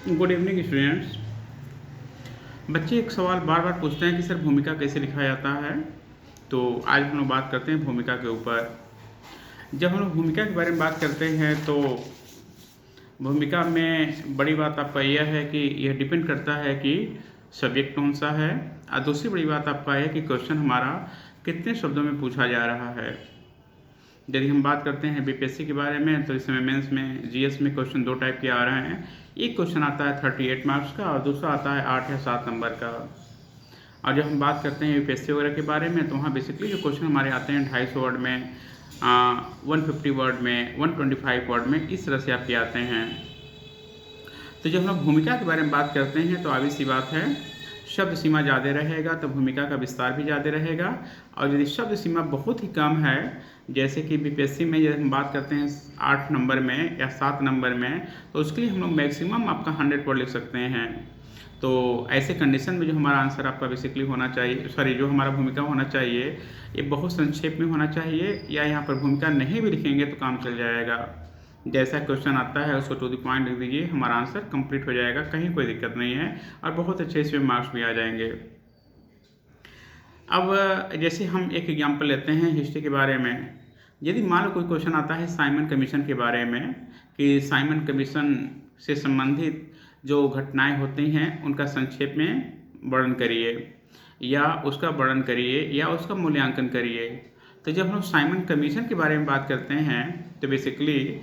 Good evening students. बच्चे एक सवाल बार बार पूछते हैं कि सर भूमिका कैसे लिखा जाता है। तो आज हम लोग बात करते हैं भूमिका के ऊपर। जब हम लोग भूमिका के बारे में बात करते हैं तो भूमिका में बड़ी बात आपका यह है कि यह डिपेंड करता है कि सब्जेक्ट कौन सा है, और दूसरी बड़ी बात आपका है कि क्वेश्चन हमारा कितने शब्दों में पूछा जा रहा है। यदि हम बात करते हैं बीपीएससी के बारे में तो इस समय मेंस में जीएस में क्वेश्चन दो टाइप के आ रहे हैं। एक क्वेश्चन आता है 38 मार्क्स का और दूसरा आता है 8 या 7 नंबर का। और जब हम बात करते हैं यूपीएससी वगैरह के बारे में तो वहाँ बेसिकली जो क्वेश्चन हमारे आते हैं 250 वर्ड में, 150 वर्ड में, 125 वर्ड में, इस तरह से आपके आते हैं। तो जब हम भूमिका के बारे में बात करते हैं तो ऑब्वियस सी बात है, शब्द सीमा ज़्यादा रहेगा तो भूमिका का विस्तार भी ज़्यादा रहेगा। और यदि शब्द सीमा बहुत ही कम है, जैसे कि बीपीएससी में यदि हम बात करते हैं 8 नंबर में या 7 नंबर में, तो उसके लिए हम लोग मैक्सिमम आपका 100 वर्ड लिख सकते हैं। तो ऐसे कंडीशन में जो हमारा आंसर आपका बेसिकली होना चाहिए, जो हमारा भूमिका होना चाहिए, ये बहुत संक्षेप में होना चाहिए, या यहाँ पर भूमिका नहीं भी लिखेंगे तो काम चल जाएगा। जैसा क्वेश्चन आता है उसको टू द पॉइंट लिख दीजिए, हमारा आंसर कंप्लीट हो जाएगा, कहीं कोई दिक्कत नहीं है, और बहुत अच्छे इसमें मार्क्स भी आ जाएंगे। अब जैसे हम एक एग्जांपल लेते हैं हिस्ट्री के बारे में। यदि मान लो कोई क्वेश्चन आता है साइमन कमीशन के बारे में, कि साइमन कमीशन से संबंधित जो घटनाएं होती हैं उनका संक्षेप में वर्णन करिए, या उसका वर्णन करिए, या उसका मूल्यांकन करिए। तो जब हम साइमन कमीशन के बारे में बात करते हैं तो बेसिकली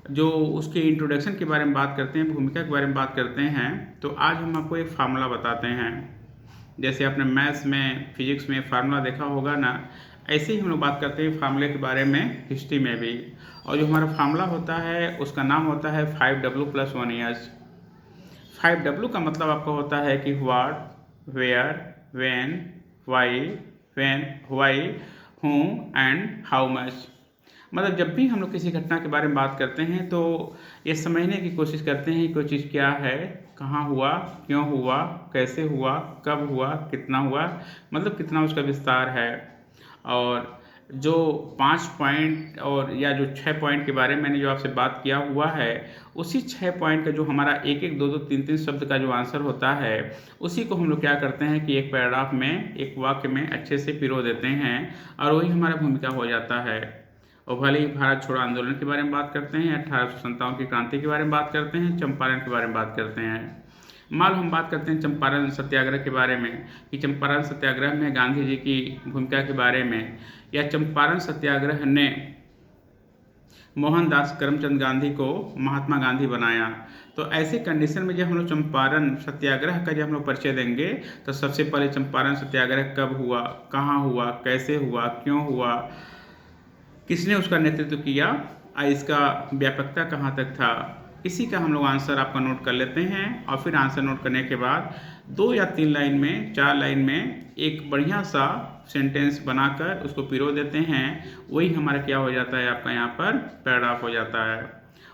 जो उसके इंट्रोडक्शन के बारे में बात करते हैं, भूमिका के बारे में बात करते हैं, तो आज हम आपको एक फार्मूला बताते हैं। जैसे आपने मैथ्स में, फिजिक्स में फार्मूला देखा होगा ना, ऐसे ही हम लोग बात करते हैं फार्मूले के बारे में हिस्ट्री में भी। और जो हमारा फार्मूला होता है उसका नाम होता है 5W + 1 ईयर्स। 5W का मतलब आपका होता है कि what, where, when, why, whom and how much. मतलब जब भी हम लोग किसी घटना के बारे में बात करते हैं तो ये समझने की कोशिश करते हैं कि कोई चीज़ क्या है, कहाँ हुआ, क्यों हुआ, कैसे हुआ, कब हुआ, कितना हुआ, मतलब कितना उसका विस्तार है। और जो 5 पॉइंट और या जो 6 पॉइंट के बारे में मैंने जो आपसे बात किया हुआ है, उसी 6 पॉइंट का जो हमारा 1-1, 2-2, 3-3 शब्द का जो आंसर होता है, उसी को हम लोग क्या करते हैं कि एक पैराग्राफ में, एक वाक्य में अच्छे से पिरो देते हैं, और वही हमारा भूमिका हो जाता है। और भले ही भारत छोड़ो आंदोलन के बारे में बात करते हैं, 1857 की क्रांति के बारे में बात करते हैं, चंपारण के बारे में बात करते हैं। मान लो हम बात करते हैं चंपारण सत्याग्रह के बारे में, कि चंपारण सत्याग्रह में गांधी जी की भूमिका के बारे में, या चंपारण सत्याग्रह ने मोहनदास करमचंद गांधी को महात्मा गांधी बनाया। तो ऐसे कंडीशन में जब हम लोग चंपारण सत्याग्रह का जब हम लोग परिचय देंगे तो सबसे पहले चंपारण सत्याग्रह कब हुआ, कहाँ हुआ, कैसे हुआ, क्यों हुआ, किसने उसका नेतृत्व किया, इसका व्यापकता कहाँ तक था, इसी का हम लोग आंसर आपका नोट कर लेते हैं। और फिर आंसर नोट करने के बाद 2 या 3 लाइन में, 4 लाइन में एक बढ़िया सा सेंटेंस बनाकर उसको पिरो देते हैं। वही हमारा क्या हो जाता है, आपका यहाँ पर पैराग्राफ हो जाता है।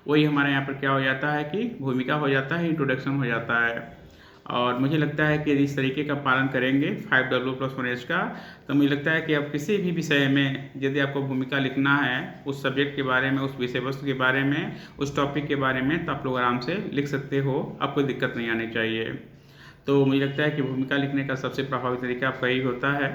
वही हमारे यहाँ पर क्या हो जाता है कि भूमिका हो जाता है, इंट्रोडक्शन हो जाता है। और मुझे लगता है कि यदि इस तरीके का पालन करेंगे 5W + 1 ईयर्स का, तो मुझे लगता है कि आप किसी भी विषय में यदि आपको भूमिका लिखना है, उस सब्जेक्ट के बारे में, उस विषय वस्तु के बारे में, उस टॉपिक के बारे में, तो आप लोग आराम से लिख सकते हो, आपको दिक्कत नहीं आनी चाहिए। तो मुझे लगता है कि भूमिका लिखने का सबसे प्रभावी तरीका आपका यही होता है।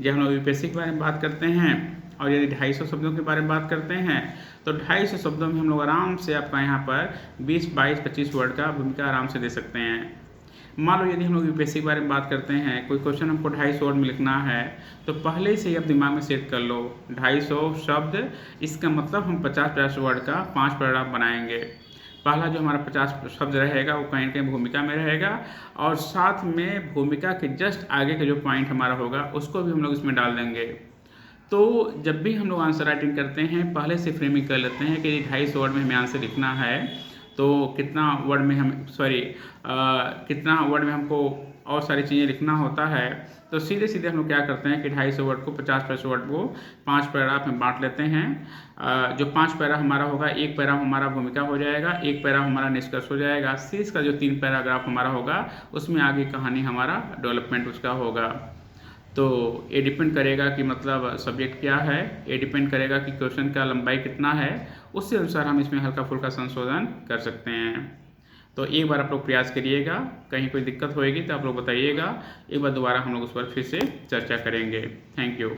जब हम लोग यूपीएससी के बारे में बात करते हैं और यदि 250 शब्दों के बारे में बात करते हैं, तो 250 शब्दों में हम लोग आराम से आपका यहाँ पर 20, 22, 25 वर्ड का भूमिका आराम से दे सकते हैं। मान लो यदि हम लोग यूपीएससी के बारे में बात करते हैं, कोई क्वेश्चन हमको 250 वर्ड में लिखना है, तो पहले से ही आप दिमाग में सेट कर लो 250 शब्द, इसका मतलब हम 50-50 वर्ड का 5 पैराग्राफ बनाएंगे। पहला जो हमारा 50 शब्द रहेगा वो कहीं ना कहीं भूमिका में रहेगा, और साथ में भूमिका के जस्ट आगे का जो पॉइंट हमारा होगा उसको भी हम लोग इसमें डाल देंगे। तो जब भी हम लोग आंसर राइटिंग करते हैं पहले से फ्रेमिंग कर लेते हैं कि 250 वर्ड में हमें आंसर लिखना है, तो कितना वर्ड में कितना वर्ड में हमको और सारी चीज़ें लिखना होता है। तो सीधे सीधे हम लोग क्या करते हैं कि 250 वर्ड को, 50-50 वर्ड को 5 पैराग्राफ में बांट लेते हैं। जो 5 पैरा हमारा होगा, एक पैरा हमारा भूमिका हो जाएगा, एक पैरा हमारा निष्कर्ष हो जाएगा, शेष का जो 3 पैराग्राफ हमारा होगा उसमें आगे कहानी हमारा डेवलपमेंट उसका होगा। तो ये डिपेंड करेगा कि मतलब सब्जेक्ट क्या है, ये डिपेंड करेगा कि क्वेश्चन का लंबाई कितना है, उससे अनुसार हम इसमें हल्का फुल्का संशोधन कर सकते हैं। तो एक बार आप लोग प्रयास करिएगा, कहीं कोई दिक्कत होएगी तो आप लोग बताइएगा, एक बार दोबारा हम लोग उस पर फिर से चर्चा करेंगे। Thank you.